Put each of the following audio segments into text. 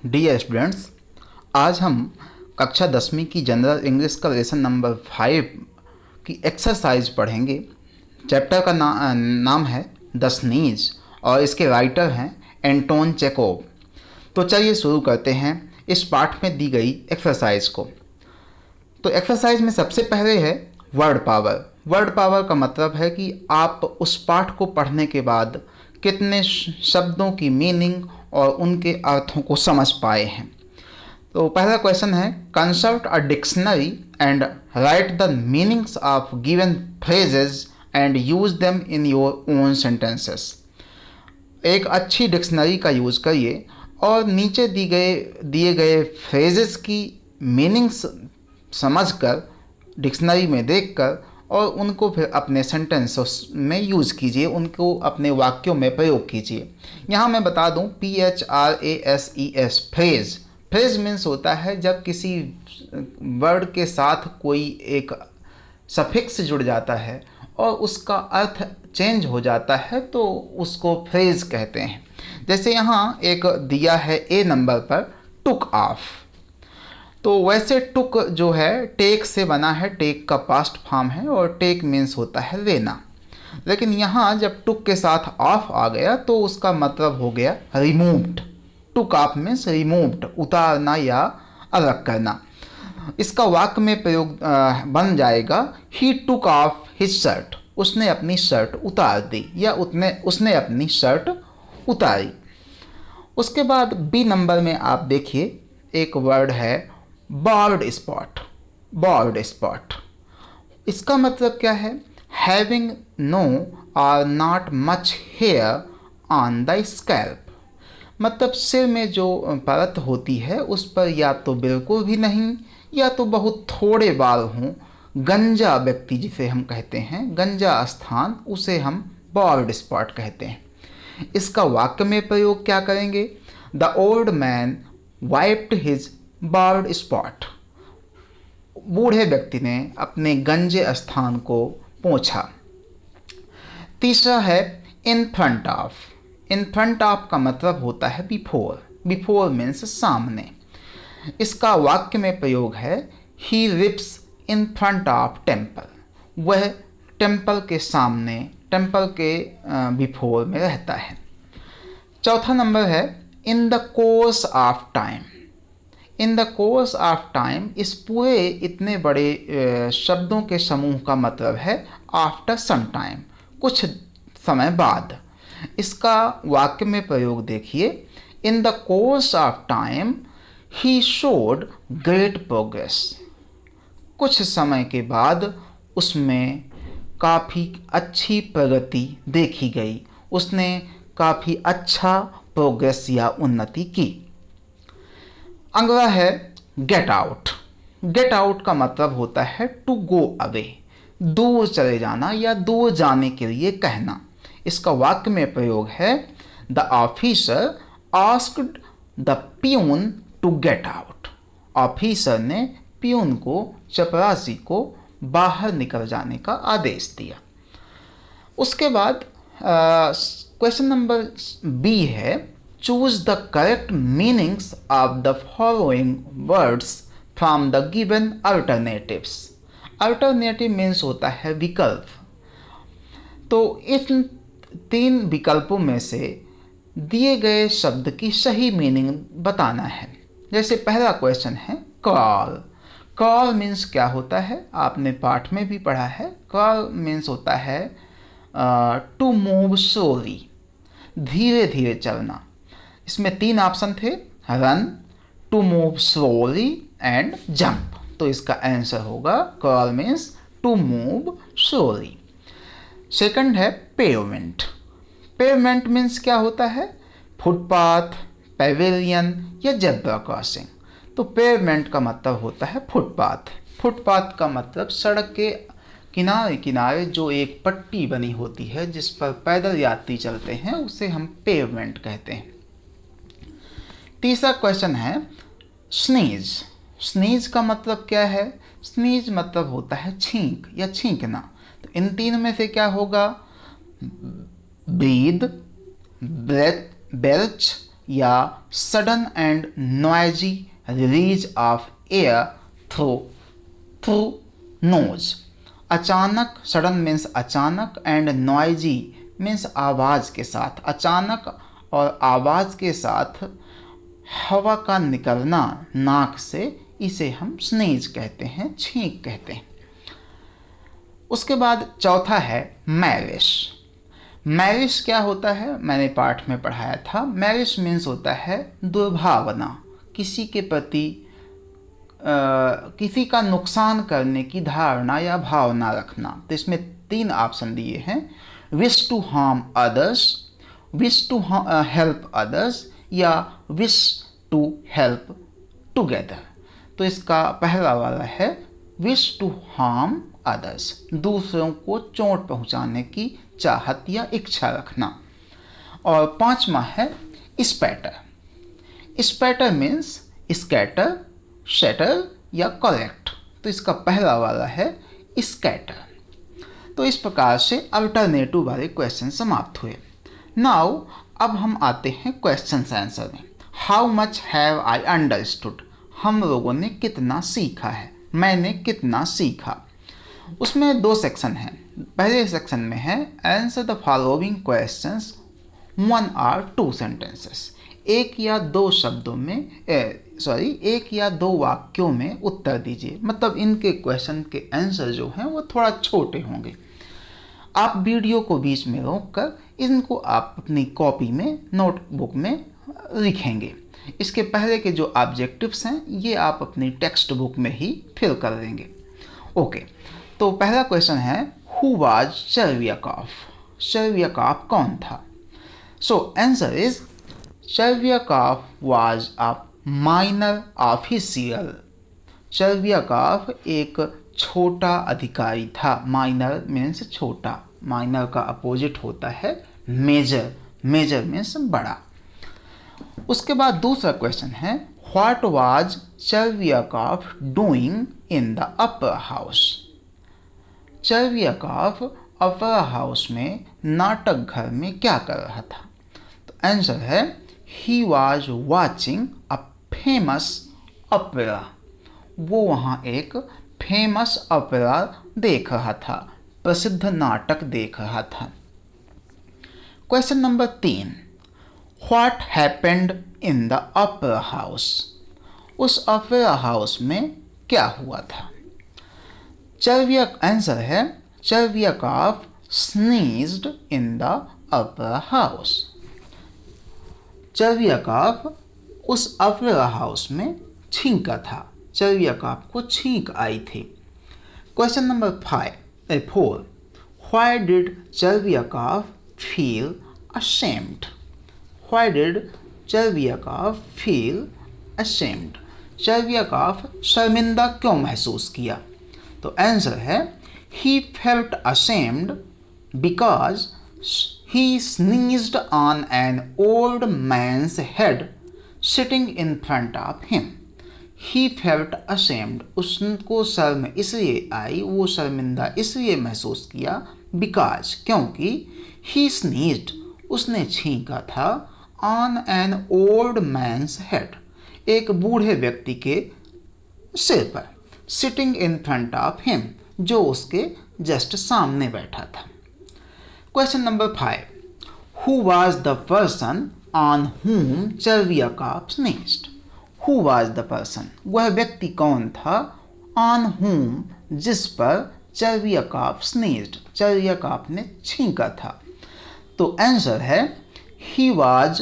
Dear students, आज हम कक्षा 10वीं की जनरल इंग्लिश का लेसन नंबर 5 की एक्सरसाइज पढ़ेंगे। चैप्टर का नाम है द स्नीज और इसके राइटर हैं एंटोन चेकोव। तो चलिए शुरू करते हैं इस पाठ में दी गई एक्सरसाइज को। तो एक्सरसाइज में सबसे पहले है वर्ड पावर। वर्ड पावर का मतलब है कि आप उस पाठ को पढ़ने के बाद कितने शब्दों की मीनिंग और उनके अर्थों को समझ पाए हैं। तो पहला क्वेश्चन है, consult a dictionary and right the meanings of given phrases and use them in your own sentences. एक अच्छी डिक्शनरी का यूज़ करिए और नीचे दिए गए फ्रेजेस की मीनिंग्स समझकर डिक्शनरी में देखकर और उनको फिर अपने सेंटेंस में यूज़ कीजिए, उनको अपने वाक्यों में प्रयोग कीजिए। यहाँ मैं बता दूँ, PHRASES फ्रेज। फ्रेज मीन्स होता है जब किसी वर्ड के साथ कोई एक सफिक्स जुड़ जाता है और उसका अर्थ चेंज हो जाता है तो उसको फ्रेज कहते हैं। जैसे यहाँ एक दिया है ए नंबर पर, टुक ऑफ। तो वैसे टुक जो है टेक से बना है, टेक का पास्ट फॉर्म है और टेक मीन्स होता है लेना। लेकिन यहाँ जब टुक के साथ ऑफ आ गया तो उसका मतलब हो गया removed. Took off means removed, उतारना या अलग करना। इसका वाक्य में प्रयोग बन जाएगा, ही टुक ऑफ हिज शर्ट। उसने अपनी शर्ट उतार दी या उसने अपनी शर्ट उतारी। उसके बाद बी नंबर में आप देखिए एक वर्ड है बॉल्ड स्पॉट। बॉल्ड स्पॉट, इसका मतलब क्या है? हैविंग नो और not much hair on the scalp. मतलब सिर में जो परत होती है उस पर या तो बिल्कुल भी नहीं या तो बहुत थोड़े बाल हों। गंजा व्यक्ति जिसे हम कहते हैं, गंजा स्थान, उसे हम बॉल्ड स्पॉट कहते हैं। इसका वाक्य में प्रयोग क्या करेंगे? The old man wiped his bald spot. बूढ़े व्यक्ति ने अपने गंजे स्थान को पोंछा। तीसरा है इन front of. In front of का मतलब होता है बिफोर। बिफोर मीन्स सामने। इसका वाक्य में प्रयोग है, he lives in front of temple. वह टेम्पल के सामने, टेम्पल के बिफोर में रहता है। चौथा नंबर है in the course of time. In the course of time, इस पूरे इतने बड़े शब्दों के समूह का मतलब है आफ्टर सम टाइम, कुछ समय बाद। इसका वाक्य में प्रयोग देखिए, in the course of time he showed great progress. कुछ समय के बाद उसमें काफ़ी अच्छी प्रगति देखी गई, उसने काफ़ी अच्छा प्रोग्रेस या उन्नति की। अगला है गेट आउट। गेट आउट का मतलब होता है टू गो अवे, दूर चले जाना या दूर जाने के लिए कहना। इसका वाक्य में प्रयोग है, the officer asked the peon to get out. Officer ने प्यून को, चपरासी को बाहर निकल जाने का आदेश दिया। उसके बाद क्वेश्चन नंबर बी है, choose the correct meanings of the following words from the given alternatives. Alternative means होता है विकल्प। तो इन 3 विकल्पों में से दिए गए शब्द की सही मीनिंग बताना है। जैसे पहला क्वेश्चन है कॉल। कॉल मीन्स क्या होता है? आपने पाठ में भी पढ़ा है। कॉल मीन्स होता है टू मूव स्लोली, धीरे धीरे चलना। इसमें 3 ऑप्शन थे, run, to move slowly and jump. तो इसका आंसर होगा crawl means to move slowly. Second है पेवमेंट। पेवमेंट मीन्स क्या होता है? फुटपाथ, पेविलियन या जेब्रा क्रॉसिंग। तो पेवमेंट का मतलब होता है फुटपाथ। फुटपाथ का मतलब सड़क के किनारे किनारे जो एक पट्टी बनी होती है जिस पर पैदल यात्री चलते हैं, उसे हम पेवमेंट कहते हैं। तीसरा क्वेश्चन है स्नीज। स्नीज का मतलब क्या है? स्नीज मतलब होता है छींक या छींकना। तो इन 3 में से क्या होगा? ब्रीद, ब्रेथ, बेल्च या sudden and noisy release of air through nose. अचानक, सडन मीन्स अचानक, एंड नॉइजी मीन्स आवाज़ के साथ, अचानक और आवाज़ के साथ हवा का निकलना नाक से, इसे हम स्नीज कहते हैं, छींक कहते हैं। उसके बाद चौथा है मैविश। मैविश क्या होता है, मैंने पाठ में पढ़ाया था। मैविश मीन्स होता है दुर्भावना, किसी के प्रति किसी का नुकसान करने की धारणा या भावना रखना। तो इसमें 3 ऑप्शन दिए हैं, wish to harm others, wish to help others या विश टू हेल्प टुगेदर। तो इसका पहला वाला है विश टू हार्म अदर्स, दूसरों को चोट पहुंचाने की चाहत या इच्छा रखना। और 5वां है spatter. Spatter means scatter, shatter या कलेक्ट। तो इसका पहला वाला है स्कैटर। तो इस प्रकार से अल्टरनेटिव वाले क्वेश्चन समाप्त हुए। नाउ अब हम आते हैं क्वेश्चन आंसर में। How much have I understood, हम लोगों ने कितना सीखा है, मैंने कितना सीखा। उसमें 2 सेक्शन हैं। पहले सेक्शन में है आंसर द फॉलोइंग क्वेश्चंस 1 और 2 सेंटेंसेस। एक या दो वाक्यों में उत्तर दीजिए। मतलब इनके क्वेश्चन के आंसर जो हैं वो थोड़ा छोटे होंगे। आप वीडियो को बीच में रोक कर इनको आप अपनी कॉपी में, नोटबुक में लिखेंगे। इसके पहले के जो ऑब्जेक्टिव्स हैं ये आप अपनी टेक्स्ट बुक में ही फिल कर देंगे। ओके, तो पहला क्वेश्चन है हु वाज चर्वियाकॉफ, चर्वियाकॉफ कौन था। So answer is Chervyakov was a minor official. Chervyakov एक छोटा अधिकारी था। माइनर मीन्स छोटा, माइनर का अपोजिट होता है मेजर, मेजर मीन्स बड़ा। उसके बाद दूसरा क्वेश्चन है what was Chervyakov doing in the upper house. Chervyakov upper house में, नाटक घर में क्या कर रहा था। तो आंसर है he was watching a famous opera. वो वहाँ एक फेमस ओपेरा देख रहा था, प्रसिद्ध नाटक देख रहा था। Question number 3, what happened in the opera house. उस ओपेरा हाउस में क्या हुआ था। आंसर है चर्वियाकॉफ स्नीज्ड इन द ओपेरा हाउस। चर्वियाकॉफ उस ओपेरा हाउस में छींका था। चर्वियाकॉफ को छींक आई थी। Question number 4, why did Chervyakov feel ashamed। Why did Chervyakov feel ashamed। Chervyakov शर्मिंदा क्यों महसूस किया। तो आंसर है he felt ashamed because he sneezed on an old man's head sitting in front of him। He felt ashamed, उसको शर्म इसलिए आई, वो शर्मिंदा इसलिए महसूस किया, because क्योंकि he sneezed, उसने छींका था, on an old man's head, एक बूढ़े व्यक्ति के सिर पर, sitting in front of him, जो उसके जस्ट सामने बैठा था। Question number 5, who was the person on whom चर्वियाकॉफ sneezed। Who was the person, वह व्यक्ति कौन था, on whom, जिस पर चर्वियाकॉफ sneezed, चर्वियाकॉफ ने छींका था। तो आंसर है he was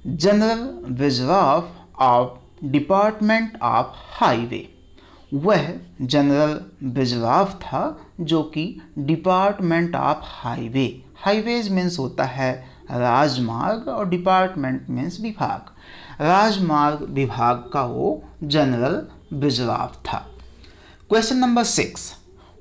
general Vizraf of department of highway. वह जनरल विजराफ था जो कि department of highway, highways means होता है राजमार्ग और डिपार्टमेंट मीन्स विभाग, राजमार्ग विभाग का वो जनरल विजराफ था। Question number 6,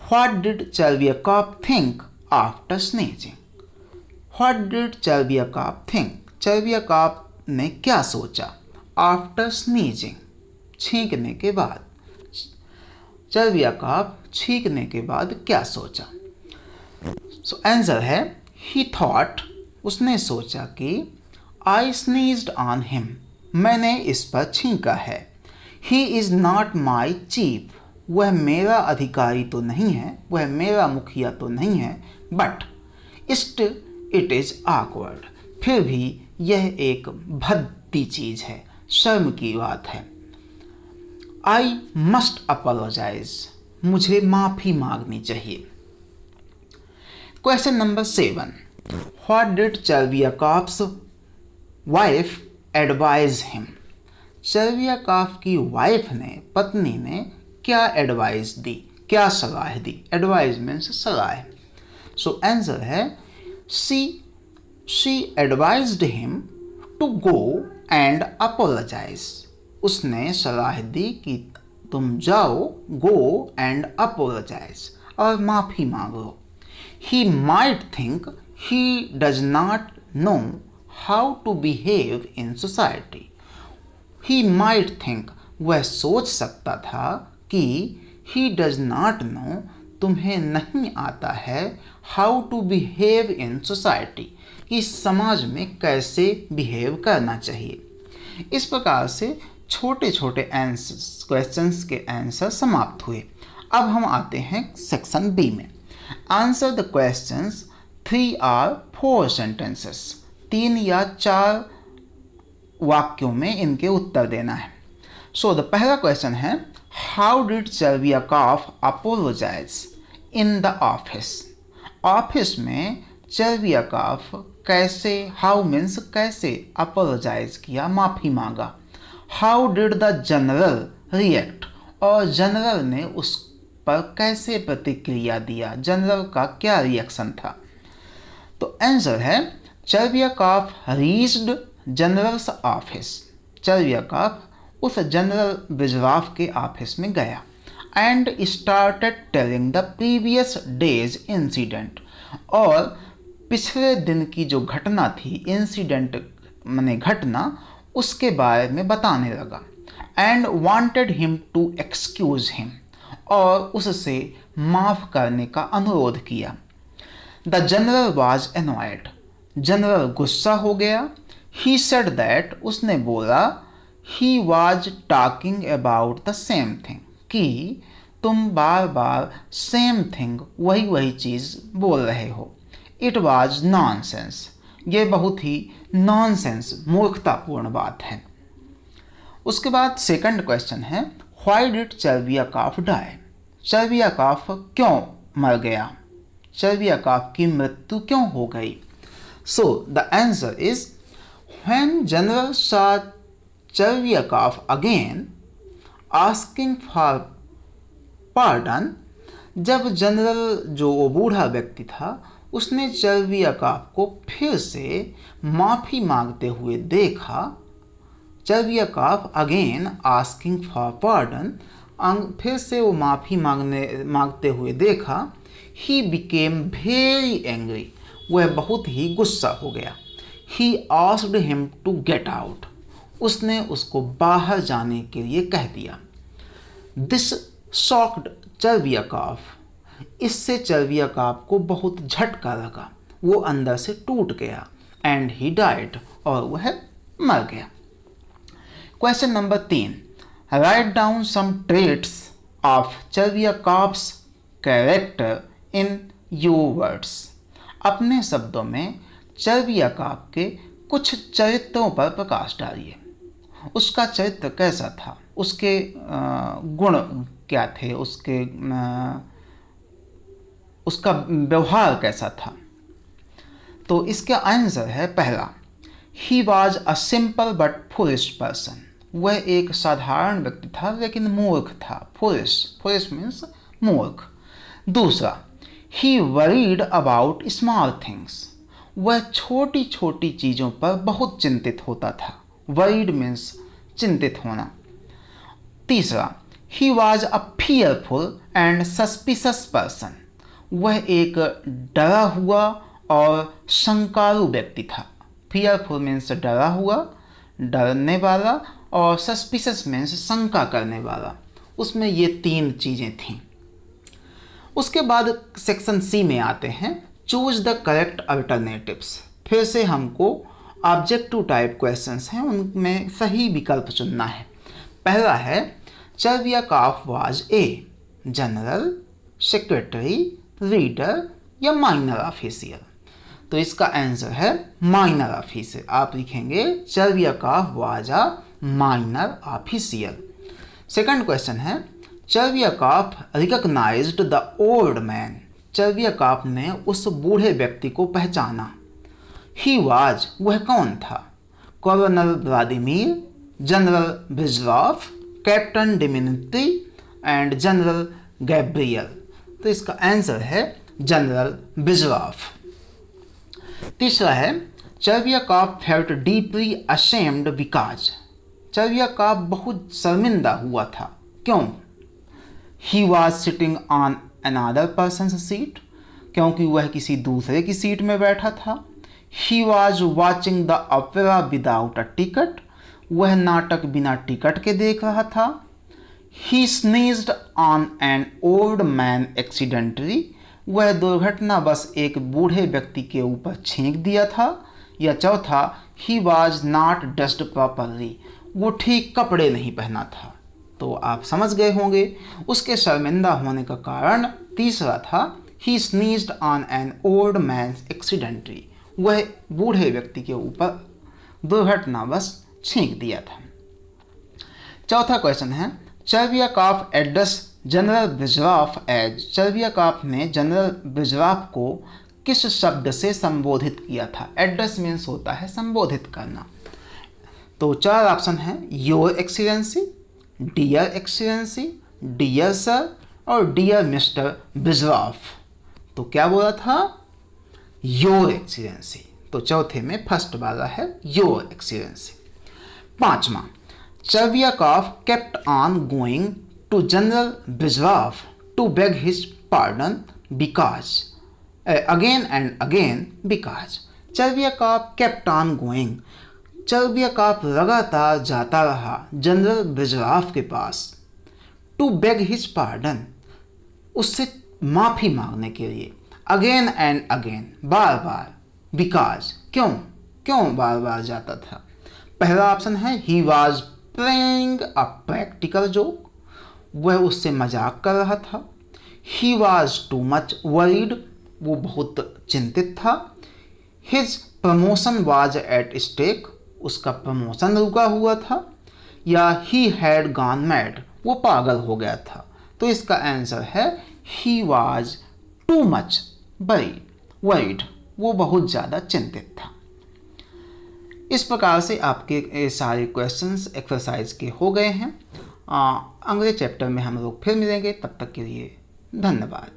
what did Chervyakov think after sneezing. What did Chervyakov think, Chervyakov ने क्या सोचा, आफ्टर स्नीजिंग, छींकने के बाद। चर्वियाकॉफ छींकने के बाद क्या सोचा। सो आंसर है ही थॉट, उसने सोचा कि आई स्नीज्ड ऑन हिम, मैंने इस पर छींका है। He is not my chief, वह मेरा अधिकारी तो नहीं है, वह मेरा मुखिया तो नहीं है। But still it is awkward, फिर भी यह एक भद्दी चीज़ है, शर्म की बात है। आई मस्ट अपोलोजाइज, मुझे माफ़ी मांगनी चाहिए। Question number 7, what did Chervyakov's wife advise him, Chervyakov की वाइफ ने, पत्नी ने क्या एडवाइस दी, क्या सलाह दी। एडवाइस मीन्स सलाह। सो आंसर है she advised him to go and apologise, उसने सलाह दी कि तुम जाओ, गो एंड अपोलोजाइज, और माफ़ी मांगो। He might think he does not know how to behave in society, he might think, वह सोच सकता था कि ही डज नॉट नो, तुम्हें नहीं आता है, how to behave in society, कि समाज में कैसे बिहेव करना चाहिए। इस प्रकार से छोटे छोटे क्वेश्चंस के आंसर समाप्त हुए। अब हम आते हैं सेक्शन बी में। Answer the questions 3 or 4 sentences, 3 या 4 वाक्यों में इनके उत्तर देना है। सो द पहला क्वेश्चन है, how did Chervyakov apologise in the office, office में चर्वियाकॉफ कैसे, हाउ मीन्स कैसे, अपोलोजाइज किया, माफ़ी मांगा। How did the general react, और जनरल ने उस पर कैसे प्रतिक्रिया दिया, जनरल का क्या रिएक्शन था। तो आंसर है चर्वियाकॉफ रीच्ड जनरल्स ऑफिस, चर्वियाकॉफ उस जनरल बिजराफ के ऑफिस में गया। And started telling the previous days incident, और पिछले दिन की जो घटना थी, इंसिडेंट माने घटना, उसके बारे में बताने लगा। And wanted him to excuse him, और उससे माफ़ करने का अनुरोध किया। The general was annoyed, general गुस्सा हो गया। ही सेड दैट, उसने बोला, he was talking about the same thing, कि तुम बार बार सेम थिंग, वही वही चीज़ बोल रहे हो। इट वाज नॉनसेंस, ये बहुत ही नॉनसेंस, मूर्खतापूर्ण बात है। उसके बाद सेकंड क्वेश्चन है, why did Chervyakov die, Chervyakov क्यों मर गया, चर्वियाकॉफ की मृत्यु क्यों हो गई। So the answer is, when general saw Chervyakov again asking for pardon, जब जनरल जो वो बूढ़ा व्यक्ति था, उसने चर्वियाकॉफ को फिर से माफ़ी मांगते हुए देखा। चर्वियाकॉफ अगेन आस्किंग फॉर पार्डन, फिर से वो माफ़ी मांगते हुए देखा। ही बिकेम वेरी एंग्री, वह बहुत ही गुस्सा हो गया। He asked him to get out, उसने उसको बाहर जाने के लिए कह दिया। दिस शॉक्ड चर्वियाकॉफ, इससे चर्वियाकॉफ को बहुत झटका लगा, वो अंदर से टूट गया। एंड ही डाइड, और वह मर गया। Question number 3, write down some traits of Chervyakov's character in your words, अपने शब्दों में चर्वियाकॉफ के कुछ चरित्रों पर प्रकाश डालिए। उसका चरित्र कैसा था, उसके गुण क्या थे, उसका व्यवहार कैसा था। तो इसका आंसर है पहला, he was a simple but foolish person, वह एक साधारण व्यक्ति था लेकिन मूर्ख था। फुलिश मीन्स मूर्ख। दूसरा, ही वरीड अबाउट स्मॉल थिंग्स, वह छोटी छोटी चीज़ों पर बहुत चिंतित होता था। वरीड मीन्स चिंतित होना। तीसरा, he was a fearful and suspicious person, वह एक डरा हुआ और शंकालु व्यक्ति था। फियरफुल मीन्स डरा हुआ, डरने वाला, और सस्पिशस मीन्स शंका करने वाला। उसमें ये 3 चीज़ें थीं। उसके बाद सेक्शन सी में आते हैं, चूज द करेक्ट अल्टरनेटिव्स। फिर से हमको ऑब्जेक्टिव टाइप क्वेश्चंस हैं, उनमें सही विकल्प चुनना है। पहला है Chervyakov was a general, secretary, reader या माइनर ऑफिशियल। तो इसका आंसर है माइनर ऑफिशियल। आप लिखेंगे Chervyakov was a minor official. Second question है Chervyakov recognised the old man. Chervyakov ने उस बूढ़े व्यक्ति को पहचाना। ही वाज, वह कौन था? Colonel Vladimir, general Brizzhalov, captain Dmitri and general Gabriel. तो इसका आंसर है जनरल ब्रिजलॉफ। तीसरा है Chervyakov felt deeply ashamed because. Chervyakov बहुत शर्मिंदा हुआ था। क्यों? He was sitting on another person's seat, क्योंकि वह किसी दूसरे की सीट में बैठा था। He was watching the opera without a ticket, वह नाटक बिना टिकट के देख रहा था। He sneezed on an old man accidentally, वह दुर्घटनावश एक बूढ़े व्यक्ति के ऊपर छींक दिया था। या चौथा, he was not dressed properly, वो ठीक कपड़े नहीं पहना था। तो आप समझ गए होंगे उसके शर्मिंदा होने का कारण तीसरा था, he sneezed on an old man accidentally, वह बूढ़े व्यक्ति के ऊपर दुर्घटनावश छींक दिया था। चौथा क्वेश्चन है चर्वियाकॉफ एड्रेस जनरल ब्रिजलॉफ एज। चर्वियाकॉफ ने जनरल ब्रिजलॉफ को किस शब्द से संबोधित किया था? एड्रेस मीन्स होता है संबोधित करना। तो चार ऑप्शन है, your excellency, dear excellency, dear sir और डियर मिस्टर ब्रिजलॉफ। तो क्या बोला था? Your excellency. तो चौथे में फर्स्ट वाला है योर एक्सीलेंसी। पांचवा, Chervyakov kept on going to general Brizzhalov to beg his pardon because, again and again because. Chervyakov kept on going, Chervyakov लगातार जाता रहा जनरल ब्रिजलॉफ के पास, टू बेग हिज पार्डन, उससे माफ़ी मांगने के लिए, again and again, bar bar, because, क्यों बार बार जाता था? पहला ऑप्शन है he was playing a practical joke, वह उससे मजाक कर रहा था। He was too much worried, वो बहुत चिंतित था। His promotion was at stake, उसका प्रमोशन रुका हुआ था। या ही हैड गॉन मैड, वो पागल हो गया था। तो इसका आंसर है he was too much worried, वो बहुत ज़्यादा चिंतित था। इस प्रकार से आपके सारे क्वेश्चंस एक्सरसाइज के हो गए हैं। अगले चैप्टर में हम लोग फिर मिलेंगे, तब तक के लिए धन्यवाद।